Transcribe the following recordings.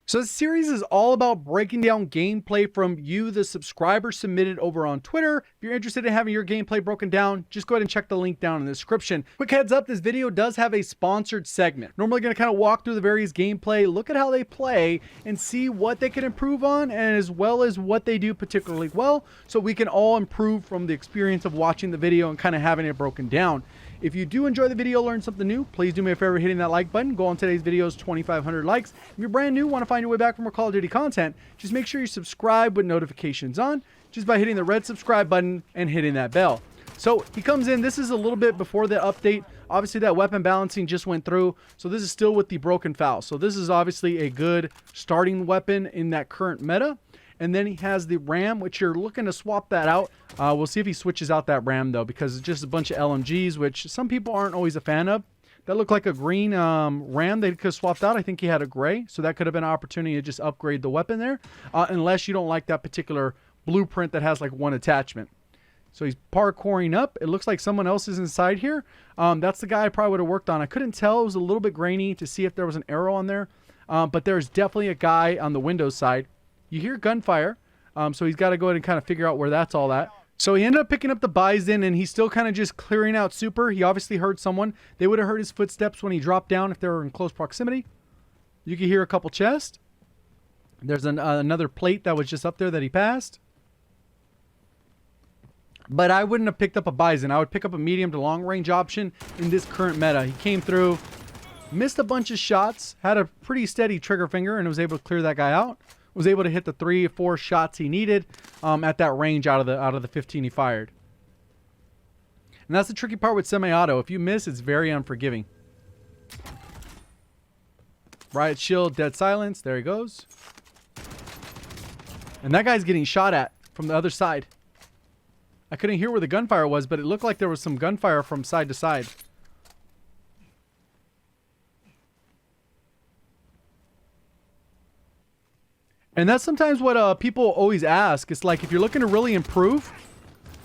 So this series is all about breaking down gameplay from you, the subscriber, submitted over on Twitter. If you're interested in having your gameplay broken down, just go ahead and check the link down in the description. Quick heads up, this video does have a sponsored segment. Normally going to kind of walk through the various gameplay, look at how they play, and see what they can improve on, and as well as what they do particularly well, so we can all improve from the experience of watching the video and kind of having it broken down. If you do enjoy the video, learn something new, please do me a favor hitting that like button. Go on today's video's 2,500 likes. If you're brand new, want to find your way back for more Call of Duty content, just make sure you subscribe with notifications on, just by hitting the red subscribe button and hitting that bell. So he comes in, this is a little bit before the update. Obviously that weapon balancing just went through, so this is still with the broken FAL. So this is obviously a good starting weapon in that current meta. And then he has the RAM, which you're looking to swap that out. We'll see if he switches out that RAM, though, because it's just a bunch of LMGs, which some people aren't always a fan of. That looked like a green RAM they could have swapped out. I think he had a gray, so that could have been an opportunity to just upgrade the weapon there, unless you don't like that particular blueprint that has like one attachment. So he's parkouring up. It looks like someone else is inside here. That's the guy I probably would have worked on. I couldn't tell. It was a little bit grainy to see if there was an arrow on there, but there's definitely a guy on the Windows side. You hear gunfire, so he's got to go ahead and kind of figure out where that's all at. So he ended up picking up the Bison, and he's still kind of just clearing out super. He obviously heard someone. They would have heard his footsteps when he dropped down if they were in close proximity. You could hear a couple chests. There's another plate that was just up there that he passed. But I wouldn't have picked up a Bison. I would pick up a medium to long range option in this current meta. He came through, missed a bunch of shots, had a pretty steady trigger finger, and was able to clear that guy out. Was able to hit the 3 or 4 shots he needed at that range out of the 15 he fired. And that's the tricky part with semi-auto. If you miss, it's very unforgiving. Riot shield, dead silence. There he goes. And that guy's getting shot at from the other side. I couldn't hear where the gunfire was, but it looked like there was some gunfire from side to side. And that's sometimes what people always ask. It's like, if you're looking to really improve,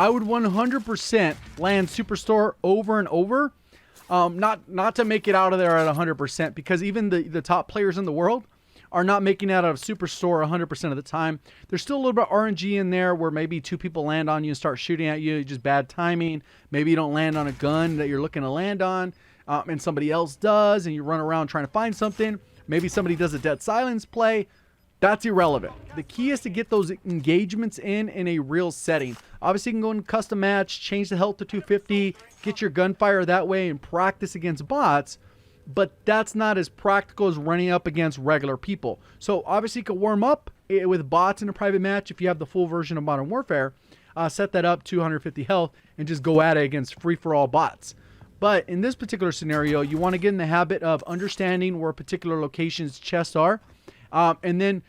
I would 100% land Superstore over and over. Not to make it out of there at 100%, because even the top players in the world are not making it out of Superstore 100% of the time. There's still a little bit of RNG in there where maybe 2 people land on you and start shooting at you. Just bad timing. Maybe you don't land on a gun that you're looking to land on, and somebody else does, and you run around trying to find something. Maybe somebody does a dead silence play. That's irrelevant. The key is to get those engagements in a real setting. Obviously, you can go in custom match, change the health to 250, get your gunfire that way, and practice against bots. But that's not as practical as running up against regular people. So obviously, you can warm up with bots in a private match if you have the full version of Modern Warfare. Set that up 250 health and just go at it against free-for-all bots. But in this particular scenario, you want to get in the habit of understanding where particular locations' chests are. And then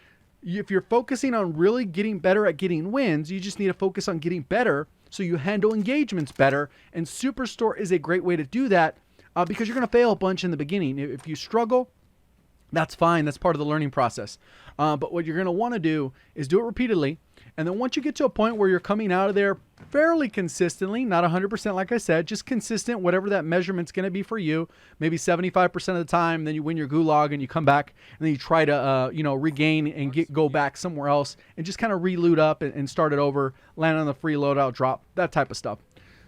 if you're focusing on really getting better at getting wins, you just need to focus on getting better so you handle engagements better. And Superstore is a great way to do that because you're going to fail a bunch in the beginning. If you struggle, that's fine. That's part of the learning process. But what you're going to want to do is do it repeatedly. And then once you get to a point where you're coming out of there fairly consistently, not 100% like I said, just consistent, whatever that measurement's going to be for you, maybe 75% of the time, then you win your gulag and you come back and then you try to, regain and go back somewhere else and just kind of re-loot up and start it over, land on the free loadout drop, that type of stuff.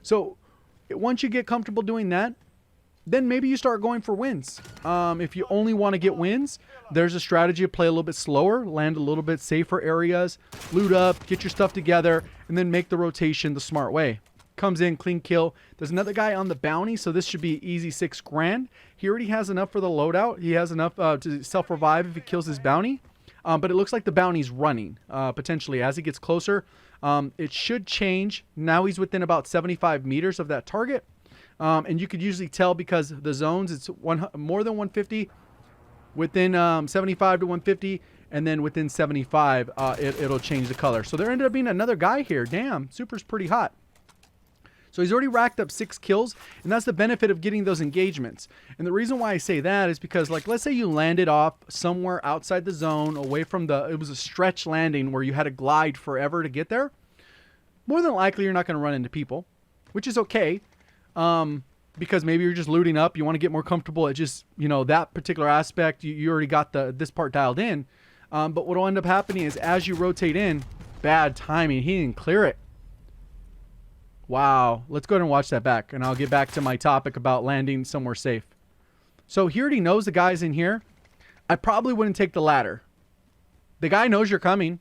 So once you get comfortable doing that, then maybe you start going for wins. If you only want to get wins, there's a strategy to play a little bit slower, land a little bit safer areas, loot up, get your stuff together, and then make the rotation the smart way. Comes in, clean kill. There's another guy on the bounty, so this should be easy 6 grand. He already has enough for the loadout. He has enough to self-revive if he kills his bounty. But it looks like the bounty's running, potentially. As he gets closer, it should change. Now he's within about 75 meters of that target. And you could usually tell because the zones, it's more than 150, within 75 to 150, and then within 75, it'll change the color. So there ended up being another guy here. Damn, Super's pretty hot. So he's already racked up 6 kills, and that's the benefit of getting those engagements. And the reason why I say that is because, like, let's say you landed off somewhere outside the zone, away from it was a stretch landing where you had to glide forever to get there. More than likely, you're not going to run into people, which is okay. Because maybe you're just looting up, you want to get more comfortable at just, that particular aspect. You already got this part dialed in. But what will end up happening is as you rotate in, bad timing. He didn't clear it. Wow. Let's go ahead and watch that back, and I'll get back to my topic about landing somewhere safe. So he already knows the guy's in here. I probably wouldn't take the ladder. The guy knows you're coming.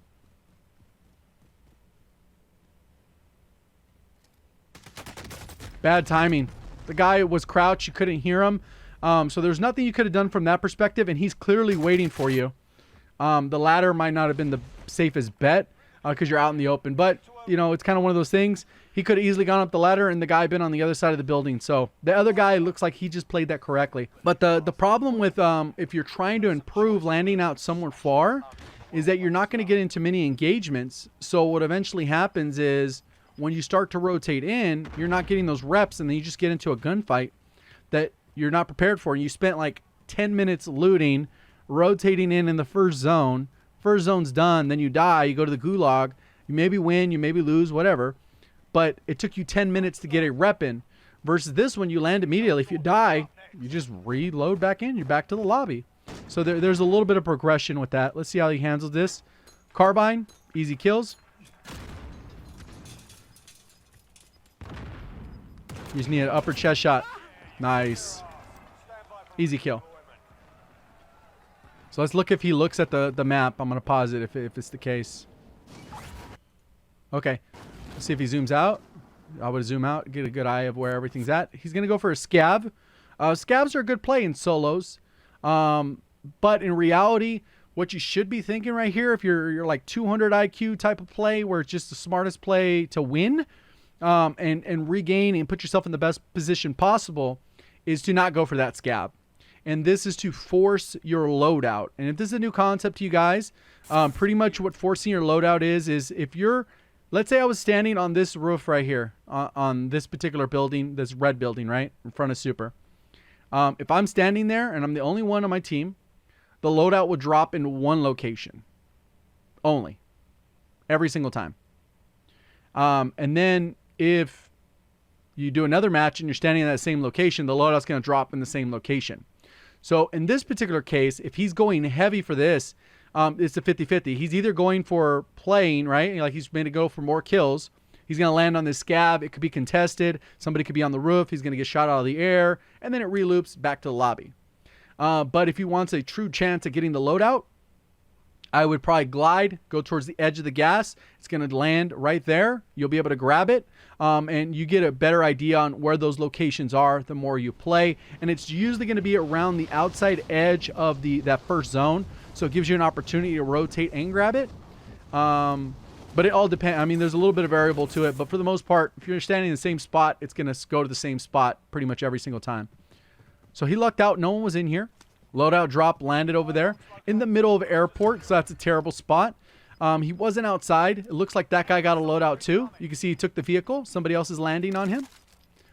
Bad timing. The guy was crouched. You couldn't hear him. So there's nothing you could have done from that perspective, and he's clearly waiting for you. The ladder might not have been the safest bet because you're out in the open. But, you know, it's kind of one of those things. He could have easily gone up the ladder, and the guy been on the other side of the building. So the other guy looks like he just played that correctly. But the problem with if you're trying to improve landing out somewhere far is that you're not going to get into many engagements. So what eventually happens is when you start to rotate in, you're not getting those reps, and then you just get into a gunfight that you're not prepared for. And you spent like 10 minutes looting, rotating in the first zone. First zone's done, then you die, you go to the gulag. You maybe win, you maybe lose, whatever. But it took you 10 minutes to get a rep in. Versus this one, you land immediately. If you die, you just reload back in. You're back to the lobby. So there's a little bit of progression with that. Let's see how he handles this. Carbine, easy kills. You just need an upper chest shot. Nice. Easy kill. So let's look if he looks at the map. I'm going to pause it if it's the case. Okay. Let's see if he zooms out. I would zoom out, get a good eye of where everything's at. He's going to go for a scav. Scavs are a good play in solos. But in reality, what you should be thinking right here, if you're like 200 IQ type of play where it's just the smartest play to win and regain and put yourself in the best position possible, is to not go for that scav. And this is to force your loadout. And if this is a new concept to you guys, pretty much what forcing your loadout is if you're, let's say I was standing on this roof right here, on this particular building, this red building, right, in front of Super. If I'm standing there and I'm the only one on my team, the loadout will drop in one location. Only. Every single time. And then if you do another match and you're standing in that same location, the loadout's going to drop in the same location. So in this particular case, if he's going heavy for this, it's a 50-50. He's either going for playing, right? Like he's going to go for more kills. He's going to land on this scab. It could be contested. Somebody could be on the roof. He's going to get shot out of the air. And then it reloops back to the lobby. But if he wants a true chance at getting the loadout, I would probably glide, go towards the edge of the gas. It's going to land right there. You'll be able to grab it. And you get a better idea on where those locations are the more you play. And it's usually going to be around the outside edge of that first zone. So it gives you an opportunity to rotate and grab it. But it all depends. I mean, there's a little bit of variable to it. But for the most part, if you're standing in the same spot, it's going to go to the same spot pretty much every single time. So he lucked out. No one was in here. Loadout drop landed over there in the middle of airport. So that's a terrible spot. He wasn't outside. It looks like that guy got a loadout too. You can see he took the vehicle. Somebody else is landing on him.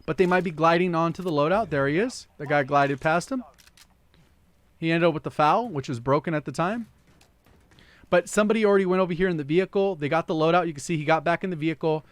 But they might be gliding onto the loadout. There he is. The guy glided past him. He ended up with the foul, which was broken at the time. But somebody already went over here in the vehicle. They got the loadout. You can see he got back in the vehicle.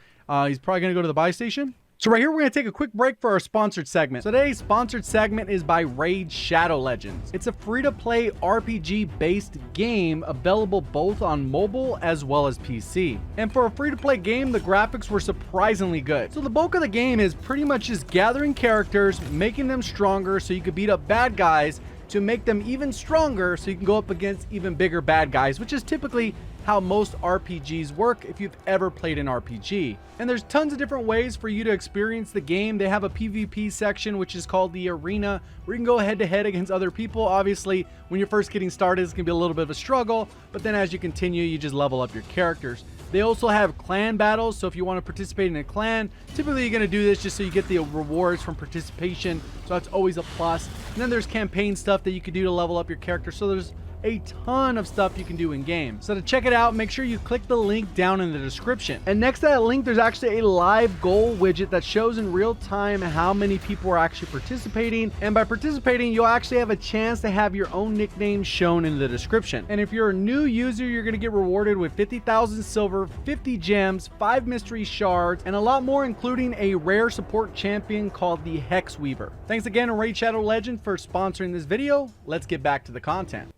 He's probably going to go to the buy station. So right here, we're going to take a quick break for our sponsored segment. So today's sponsored segment is by Raid Shadow Legends. It's a free-to-play RPG-based game available both on mobile as well as PC. And for a free-to-play game, the graphics were surprisingly good. So the bulk of the game is pretty much just gathering characters, making them stronger so you could beat up bad guys, to make them even stronger so you can go up against even bigger bad guys, which is typically how most RPGs work if you've ever played an RPG. And there's tons of different ways for you to experience the game. They have a PvP section, which is called the Arena, where you can go head to head against other people. Obviously, when you're first getting started, it's gonna be a little bit of a struggle, but then as you continue, you just level up your characters. They also have clan battles, so if you want to participate in a clan, typically you're going to do this just so you get the rewards from participation, so that's always a plus. And then there's campaign stuff that you can do to level up your character, so there's a ton of stuff you can do in game. So to check it out, make sure you click the link down in the description. And next to that link, there's actually a live goal widget that shows in real time how many people are actually participating. And by participating, you'll actually have a chance to have your own nickname shown in the description. And if you're a new user, you're going to get rewarded with 50,000 silver, 50 gems, 5 mystery shards, and a lot more, including a rare support champion called the Hex Weaver. Thanks again to Raid Shadow Legend for sponsoring this video. Let's get back to the content.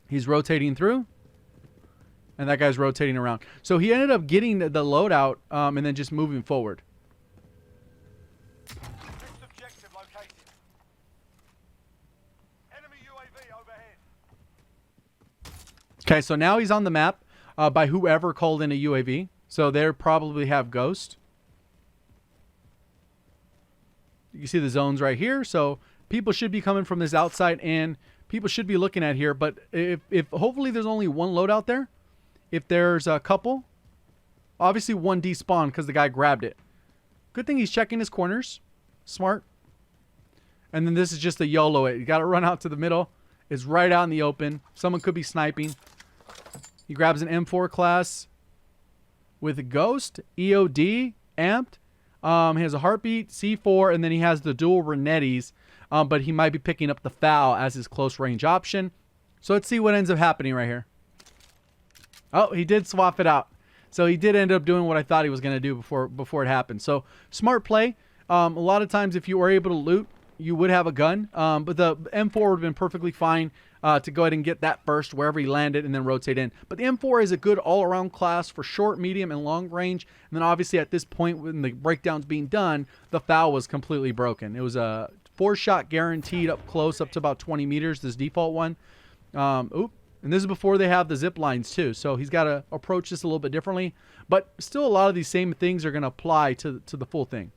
He's rotating through. And that guy's rotating around. So he ended up getting the loadout and then just moving forward. Objective located. Enemy UAV overhead. Okay, so now he's on the map by whoever called in a UAV. So they probably have Ghost. You can see the zones right here. So people should be coming from this outside and people should be looking at here. But if hopefully there's only one loadout there. If there's a couple, obviously one despawned because the guy grabbed it. Good thing he's checking his corners. Smart. And then this is just a YOLO it. You got to run out to the middle. It's right out in the open. Someone could be sniping. He grabs an M4 class with a Ghost, EOD, amped. He has a heartbeat, C4, and then he has the dual Renettis. But he might be picking up the FAL as his close range option. So let's see what ends up happening right here. Oh, he did swap it out. So he did end up doing what I thought he was going to do before it happened. So smart play. A lot of times if you were able to loot, you would have a gun. But the M4 would have been perfectly fine to go ahead and get that first wherever he landed and then rotate in. But the M4 is a good all-around class for short, medium, and long range. And then obviously at this point when the breakdown's being done, the FAL was completely broken. It was a 4-shot guaranteed up close up to about 20 meters, this default one. And this is before they have the zip lines too. So he's got to approach this a little bit differently. But still a lot of these same things are going to apply to the full thing.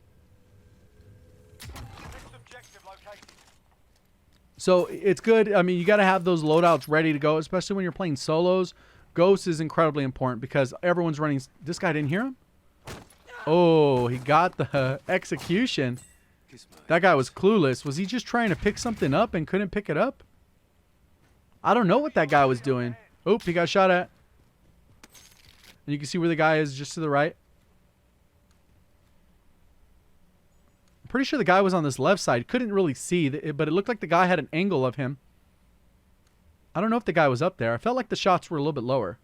So it's good. I mean, you got to have those loadouts ready to go, especially when you're playing solos. Ghost is incredibly important because everyone's running. This guy didn't hear him? Oh, he got the execution. That guy was clueless. Was he just trying to pick something up and couldn't pick it up? I don't know what that guy was doing. Oh, he got shot at. And you can see where the guy is just to the right. I'm pretty sure the guy was on this left side. Couldn't really see, but it looked like the guy had an angle of him. I don't know if the guy was up there. I felt like the shots were a little bit lower.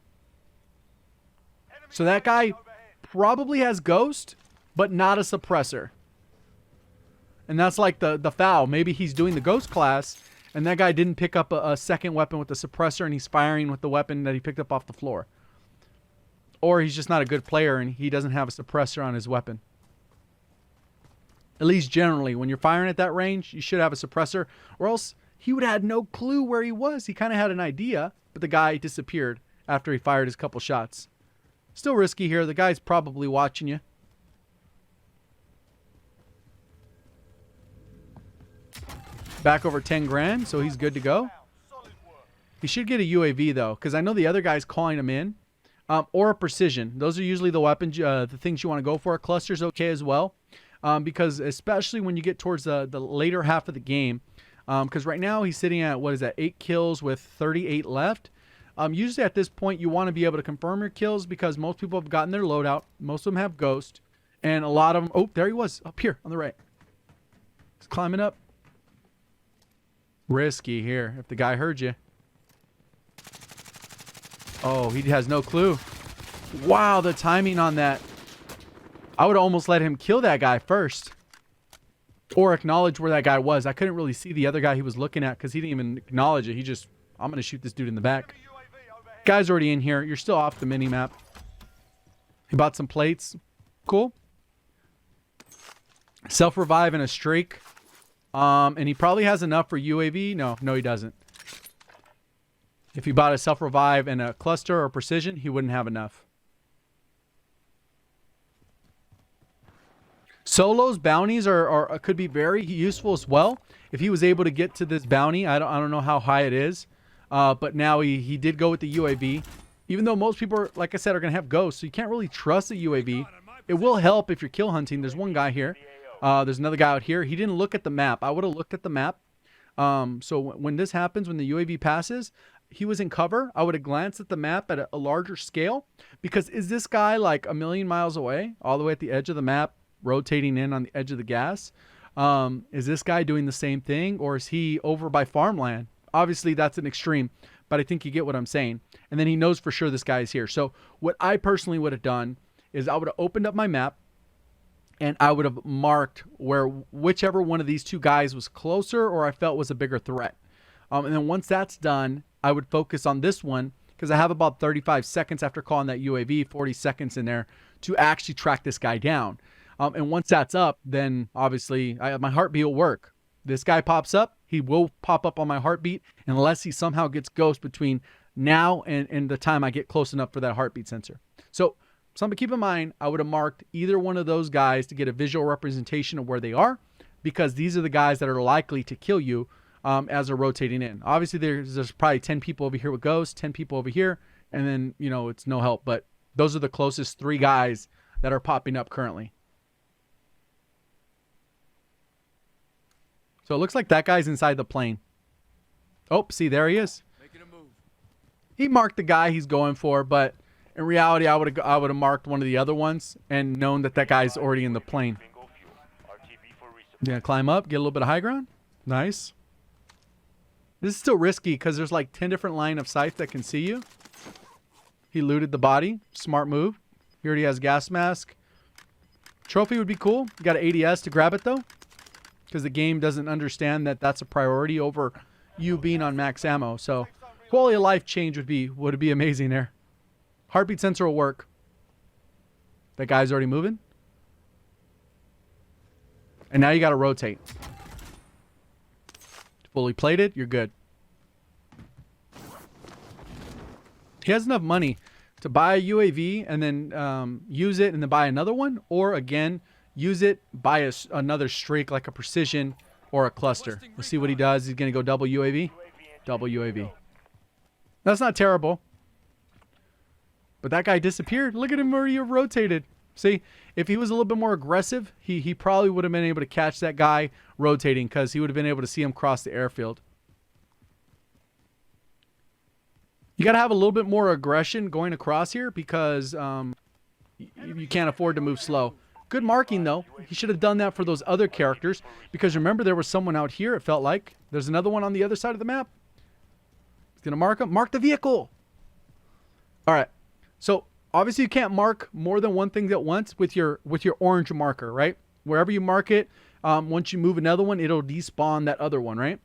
So that guy probably has Ghost, but not a suppressor. And that's like the FAL. Maybe he's doing the Ghost class, and that guy didn't pick up a second weapon with the suppressor, and he's firing with the weapon that he picked up off the floor. Or he's just not a good player, and he doesn't have a suppressor on his weapon. At least generally, when you're firing at that range, you should have a suppressor, or else he would have had no clue where he was. He kind of had an idea, but the guy disappeared after he fired his couple shots. Still risky here. The guy's probably watching you. Back over 10 grand, so he's good to go. He should get a UAV, though, because I know the other guy's calling him in. Or a precision. Those are usually the weapons, the things you want to go for. A cluster's okay as well. Because especially when you get towards the later half of the game. Because right now he's sitting at, what is that, 8 kills with 38 left. Usually at this point you want to be able to confirm your kills because most people have gotten their loadout. Most of them have Ghost. And a lot of them... Oh, there he was. Up here on the right. He's climbing up. Risky here if the guy heard you. Oh, he has no clue. Wow, the timing on that. I would almost let him kill that guy first. Or acknowledge where that guy was. I couldn't really see the other guy he was looking at because he didn't even acknowledge it. He just, I'm going to shoot this dude in the back. Guy's already in here. You're still off the mini-map. He bought some plates. Cool. Self-revive and a streak. And he probably has enough for UAV. No, he doesn't. If he bought a self-revive and a cluster or precision, he wouldn't have enough. Solo's bounties could be very useful as well. If he was able to get to this bounty, I don't know how high it is. But now he did go with the UAV. Even though most people, like I said, are going to have Ghosts, so you can't really trust the UAV. It will help if you're kill hunting. There's one guy here. There's another guy out here. He didn't look at the map. I would have looked at the map. So when this happens, when the UAV passes, he was in cover. I would have glanced at the map at a larger scale. Because is this guy like a million miles away? All the way at the edge of the map, rotating in on the edge of the gas? Is this guy doing the same thing? Or is he over by farmland? Obviously, that's an extreme. But I think you get what I'm saying. And then he knows for sure this guy is here. So what I personally would have done is I would have opened up my map. And I would have marked where whichever one of these two guys was closer or I felt was a bigger threat. And then once that's done, I would focus on this one because I have about 35 seconds after calling that UAV, 40 seconds in there to actually track this guy down. And once that's up, then obviously my heartbeat will work. This guy pops up, he will pop up on my heartbeat unless he somehow gets ghost between now and the time I get close enough for that heartbeat sensor. So something to keep in mind, I would have marked either one of those guys to get a visual representation of where they are, because these are the guys that are likely to kill you as they're rotating in. Obviously, there's probably 10 people over here with ghosts, 10 people over here, and then, you know, it's no help. But those are the closest 3 guys that are popping up currently. So it looks like that guy's inside the plane. Oh, see, there he is. Making a move. He marked the guy he's going for, but in reality, I would have marked one of the other ones and known that that guy's already in the plane. Yeah, climb up, get a little bit of high ground. Nice. This is still risky because there's like 10 different line of sights that can see you. He looted the body. Smart move. He already has gas mask. Trophy would be cool. You got an ADS to grab it though, because the game doesn't understand that that's a priority over you being on max ammo. So quality of life change would be amazing there. Heartbeat sensor will work. That guy's already moving. And now you got to rotate. Fully plated, you're good. He has enough money to buy a UAV and then use it and then buy another one. Or again, use it, buy another streak like a precision or a cluster. Let's see what he does. He's going to go double UAV. Double UAV. That's not terrible. But that guy disappeared. Look at him where you rotated. See, if he was a little bit more aggressive, he probably would have been able to catch that guy rotating, because he would have been able to see him cross the airfield. You got to have a little bit more aggression going across here, because you can't afford to move slow. Good marking, though. He should have done that for those other characters, because remember, there was someone out here, it felt like. There's another one on the other side of the map. He's going to mark him. Mark the vehicle. All right. So obviously you can't mark more than one thing at once with your orange marker, right? Wherever you mark it, once you move another one, it'll despawn that other one, right?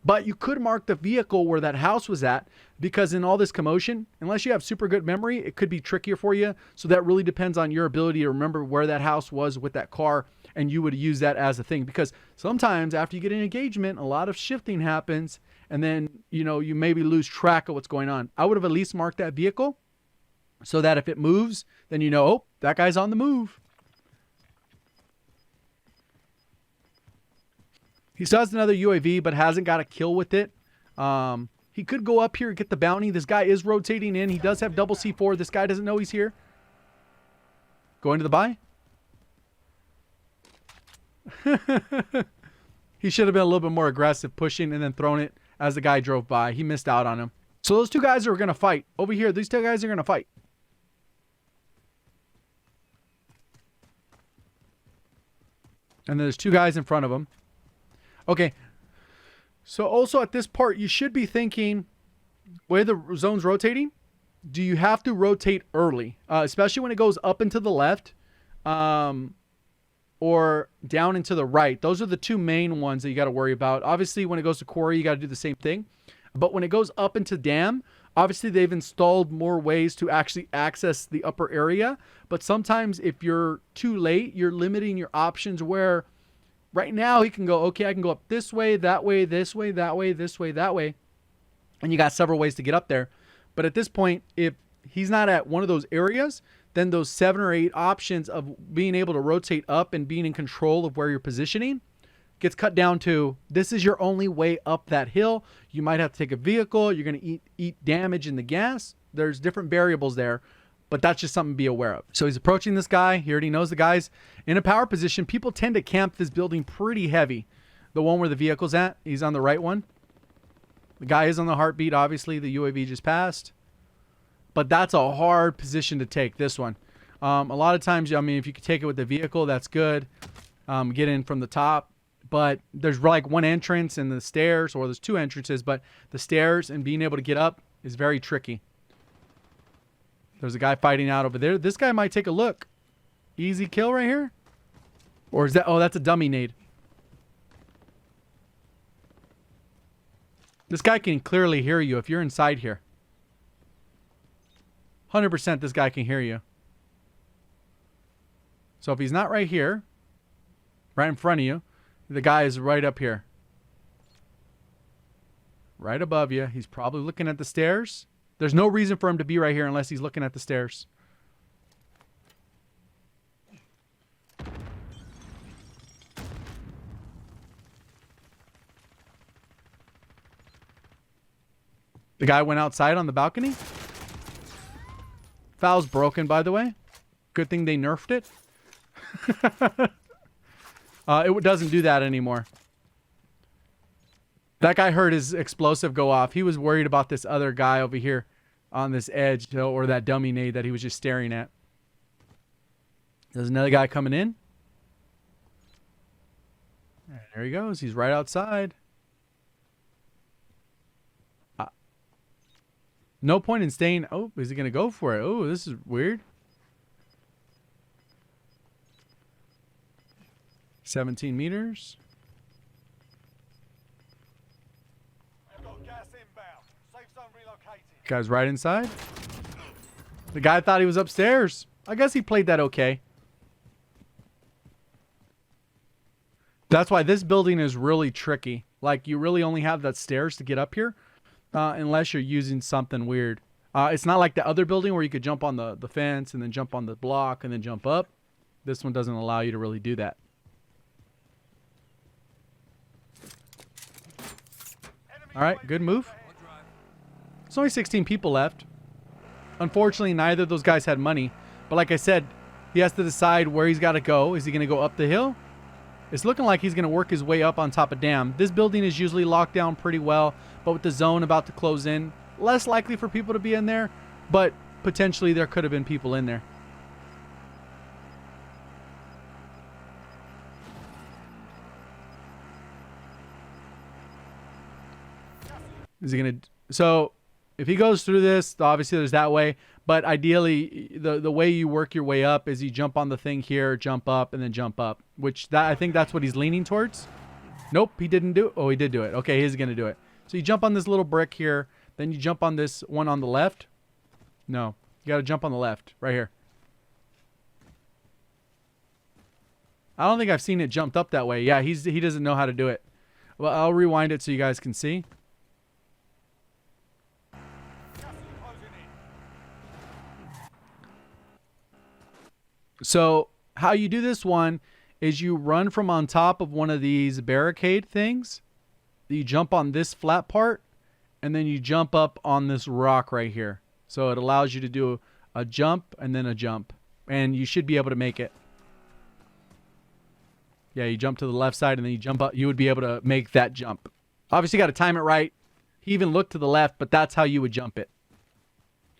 But you could mark the vehicle where that house was at, because in all this commotion, unless you have super good memory, it could be trickier for you. So that really depends on your ability to remember where that house was with that car, and you would use that as a thing. Because sometimes after you get an engagement, a lot of shifting happens, and then, you know, you maybe lose track of what's going on. I would have at least marked that vehicle, so that if it moves, then you know, oh, that guy's on the move. He still has another UAV, but hasn't got a kill with it. He could go up here and get the bounty. This guy is rotating in. He does have double C4. This guy doesn't know he's here. Going to the buy. He should have been a little bit more aggressive, pushing and then throwing it as the guy drove by. He missed out on him. So those 2 guys are going to fight. Over here, these 2 guys are going to fight. And there's 2 guys in front of him. Okay. So also at this part, you should be thinking, where the zone's rotating, do you have to rotate early? Especially when it goes up and to the left, or down and to the right. Those are the 2 main ones that you got to worry about. Obviously, when it goes to quarry, you got to do the same thing. But when it goes up into dam, obviously they've installed more ways to actually access the upper area. But sometimes if you're too late, you're limiting your options, where right now he can go, okay, I can go up this way, that way, this way, that way, this way, that way. And you got several ways to get up there. But at this point, if he's not at one of those areas, then those 7 or 8 options of being able to rotate up and being in control of where you're positioning gets cut down to, this is your only way up that hill. You might have to take a vehicle. You're going to eat damage in the gas. There's different variables there, but that's just something to be aware of. So he's approaching this guy. He already knows the guy's in a power position. People tend to camp this building pretty heavy. The one where the vehicle's at, he's on the right one. The guy is on the heartbeat. Obviously, the UAV just passed. But that's a hard position to take, this one. A lot of times, I mean, if you could take it with the vehicle, that's good. Get in from the top. But there's like one entrance and the stairs, or there's 2 entrances, but the stairs and being able to get up is very tricky. There's a guy fighting out over there. This guy might take a look. Easy kill right here. Or is that, oh, that's a dummy nade. This guy can clearly hear you if you're inside here. 100% this guy can hear you. So if he's not right here, right in front of you, the guy is right up here. Right above you. He's probably looking at the stairs. There's no reason for him to be right here unless he's looking at the stairs. The guy went outside on the balcony. Foul's broken, by the way. Good thing they nerfed it. It doesn't do that anymore. That guy heard his explosive go off. He was worried about this other guy over here on this edge, or that dummy nade that he was just staring at. There's another guy coming in. There he goes. He's right outside. No point in staying. Oh, is he going to go for it? Oh, this is weird. 17 meters. I've got gas inbound. Safe zone relocated. Guy's right inside. The guy thought he was upstairs. I guess he played that okay. That's why this building is really tricky. Like, you really only have that stairs to get up here. Unless you're using something weird. It's not like the other building where you could jump on the fence and then jump on the block and then jump up. This one doesn't allow you to really do that. All right, good move. There's only 16 people left. Unfortunately, neither of those guys had money. But like I said, he has to decide where he's got to go. Is he going to go up the hill? It's looking like he's going to work his way up on top of dam. This building is usually locked down pretty well, but with the zone about to close in, less likely for people to be in there, but potentially there could have been people in there. Is he going to... So, if he goes through this, obviously there's that way, but ideally, the way you work your way up is you jump on the thing here, jump up, and then jump up, which I think that's what he's leaning towards. Nope, he didn't do it. Oh, he did do it. Okay, he's going to do it. So you jump on this little brick here, then you jump on this one on the left. No, you got to jump on the left, right here. I don't think I've seen it jumped up that way. Yeah, he doesn't know how to do it. Well, I'll rewind it so you guys can see. So how you do this one is you run from on top of one of these barricade things. You jump on this flat part, and then you jump up on this rock right here. So it allows you to do a jump and then a jump. And you should be able to make it. Yeah, you jump to the left side and then you jump up. You would be able to make that jump. Obviously, you got to time it right. He even looked to the left, but that's how you would jump it.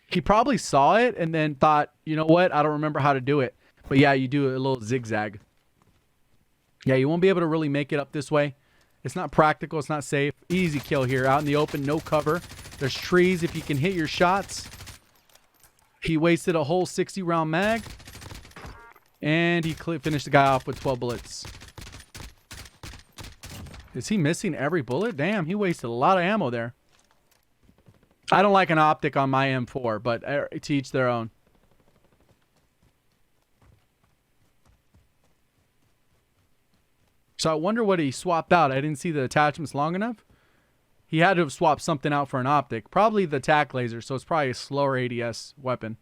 He probably saw it and then thought, you know what? I don't remember how to do it. But yeah, you do a little zigzag. Yeah, you won't be able to really make it up this way. It's not practical. It's not safe. Easy kill here. Out in the open, no cover. There's trees if you can hit your shots. He wasted a whole 60-round mag. And he finished the guy off with 12 bullets. Is he missing every bullet? Damn, he wasted a lot of ammo there. I don't like an optic on my M4, but to each their own. So I wonder what he swapped out. I didn't see the attachments long enough. He had to have swapped something out for an optic. Probably the tac laser, so it's probably a slower ADS weapon.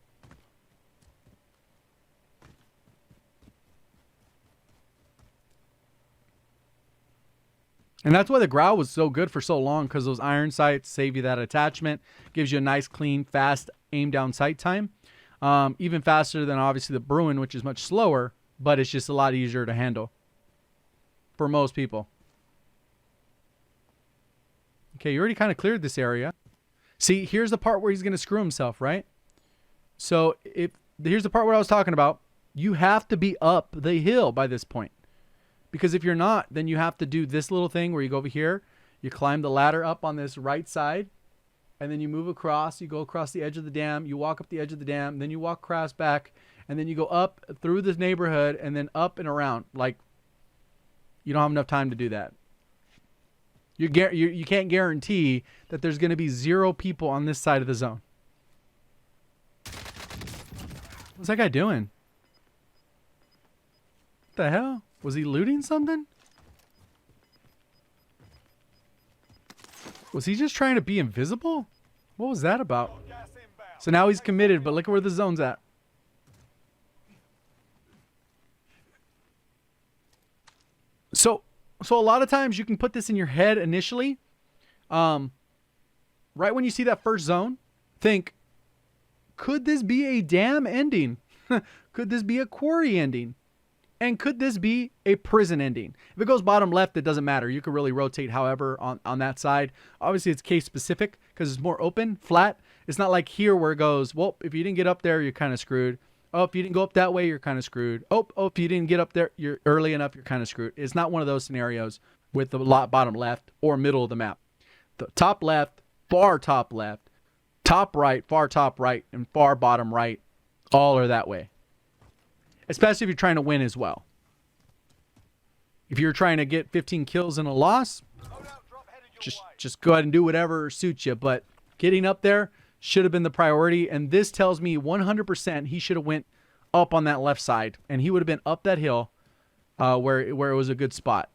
And that's why the Growl was so good for so long, because those iron sights save you that attachment. Gives you a nice, clean, fast aim down sight time. Even faster than obviously the Bruin, which is much slower, but it's just a lot easier to handle. For most people. Okay, you already kind of cleared this area. See, here's the part where he's going to screw himself, right? So, here's the part where I was talking about. You have to be up the hill by this point. Because if you're not, then you have to do this little thing where you go over here. You climb the ladder up on this right side. And then you move across. You go across the edge of the dam. You walk up the edge of the dam. Then you walk across back. And then you go up through this neighborhood. And then up and around. Like, you don't have enough time to do that. You can't guarantee that there's going to be 0 people on this side of the zone. What's that guy doing? What the hell? Was he looting something? Was he just trying to be invisible? What was that about? Gas inbound. So now he's committed, but look at where the zone's at. So a lot of times you can put this in your head initially. Right when you see that first zone, think, could this be a dam ending? Could this be a quarry ending? And could this be a prison ending? If it goes bottom left, it doesn't matter. You can really rotate however on that side. Obviously, it's case specific because it's more open, flat. It's not like here where it goes, well, if you didn't get up there, you're kind of screwed. Oh, if you didn't go up that way, you're kind of screwed. Oh, if you didn't get up there, you're early enough, you're kind of screwed. It's not one of those scenarios with the bottom left or middle of the map. The top left, far top left, top right, far top right, and far bottom right, all are that way. Especially if you're trying to win as well. If you're trying to get 15 kills and a loss, just go ahead and do whatever suits you. But getting up there should have been the priority. And this tells me 100% he should have went up on that left side. And he would have been up that hill where it was a good spot.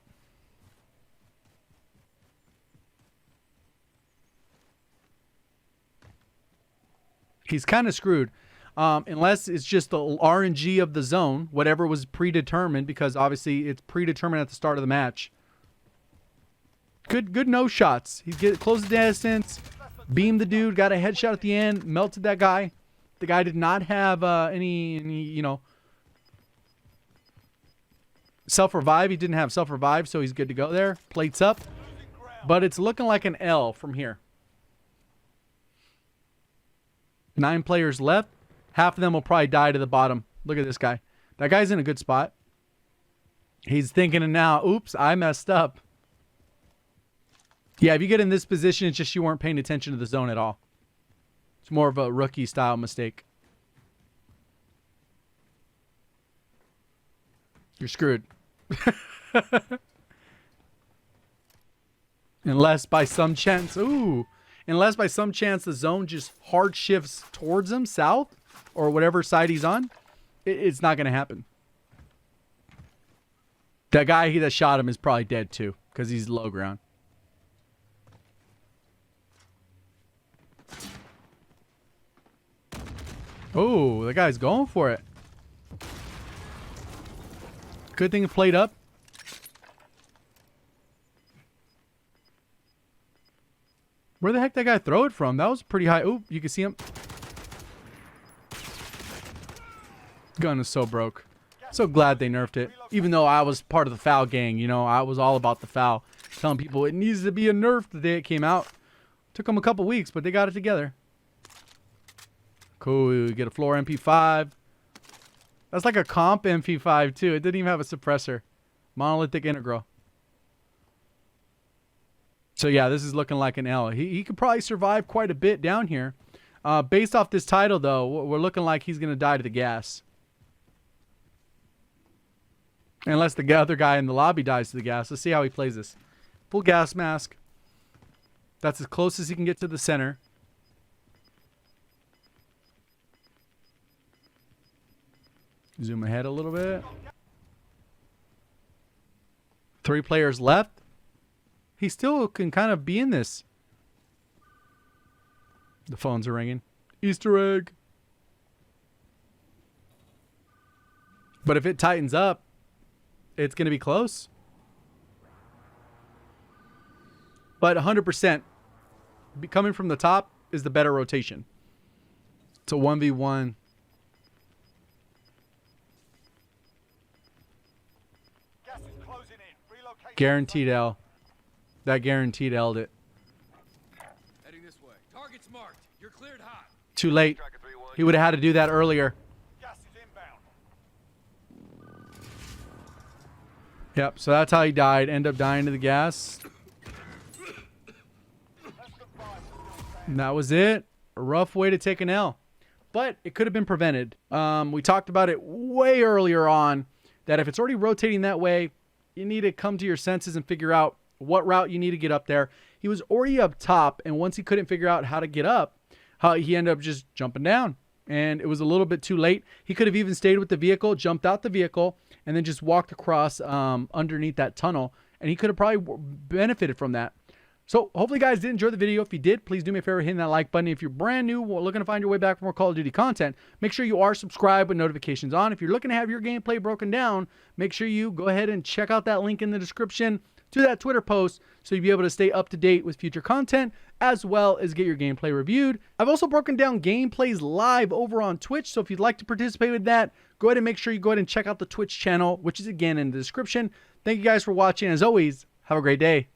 He's kind of screwed. Unless it's just the RNG of the zone, whatever was predetermined, because obviously it's predetermined at the start of the match. Good no shots. He closed the distance, beamed the dude, got a headshot at the end, melted that guy. The guy did not have any self-revive. He didn't have self-revive, so he's good to go there. Plates up. But it's looking like an L from here. 9 players left. Half of them will probably die to the bottom. Look at this guy. That guy's in a good spot. He's thinking now, oops, I messed up. Yeah, if you get in this position, it's just you weren't paying attention to the zone at all. It's more of a rookie style mistake. You're screwed. Unless by some chance, unless by some chance the zone just hard shifts towards him, south, or whatever side he's on, it's not going to happen. That guy that shot him is probably dead too, because he's low ground. Oh, the guy's going for it. Good thing it played up. Where the heck did that guy throw it from? That was pretty high. Ooh, you can see him. Gun is so broke. So glad they nerfed it. Even though I was part of the foul gang, I was all about the foul. Telling people it needs to be a nerf the day it came out. Took them a couple weeks, but they got it together. Cool. Get a floor MP5. That's like a comp MP5 too. It didn't even have a suppressor. Monolithic integral. So yeah, this is looking like an L. He could probably survive quite a bit down here. Based off this title though, we're looking like he's going to die to the gas. Unless the other guy in the lobby dies to the gas. Let's see how he plays this. Full gas mask. That's as close as he can get to the center. Zoom ahead a little bit. 3 players left. He still can kind of be in this. The phones are ringing. Easter egg. But if it tightens up, it's going to be close. But 100%, coming from the top is the better rotation. It's a 1v1. Gas is closing in. Relocate. Guaranteed L. That guaranteed L'd it. Heading this way. Target's marked. You're cleared hot. Too late. He would have had to do that earlier. Gas is inbound. Yep, so that's how he died. End up dying to the gas. And that was it. A rough way to take an L. But it could have been prevented. We talked about it way earlier on, that if it's already rotating that way, you need to come to your senses and figure out what route you need to get up there. He was already up top, and once he couldn't figure out how to get up, he ended up just jumping down. and it was a little bit too late. He could have even stayed with the vehicle, jumped out the vehicle, and then just walked across underneath that tunnel, and he could have probably benefited from that. So hopefully, guys, did enjoy the video. If you did, please do me a favor, hitting that like button. If you're brand new, looking to find your way back for more Call of Duty content, make sure you are subscribed with notifications on. If you're looking to have your gameplay broken down, make sure you go ahead and check out that link in the description to that Twitter post so you'll be able to stay up to date with future content as well as get your gameplay reviewed. I've also broken down gameplays live over on Twitch, so if you'd like to participate with that, go ahead and make sure you go ahead and check out the Twitch channel, which is again in the description. Thank you guys for watching. As always, have a great day.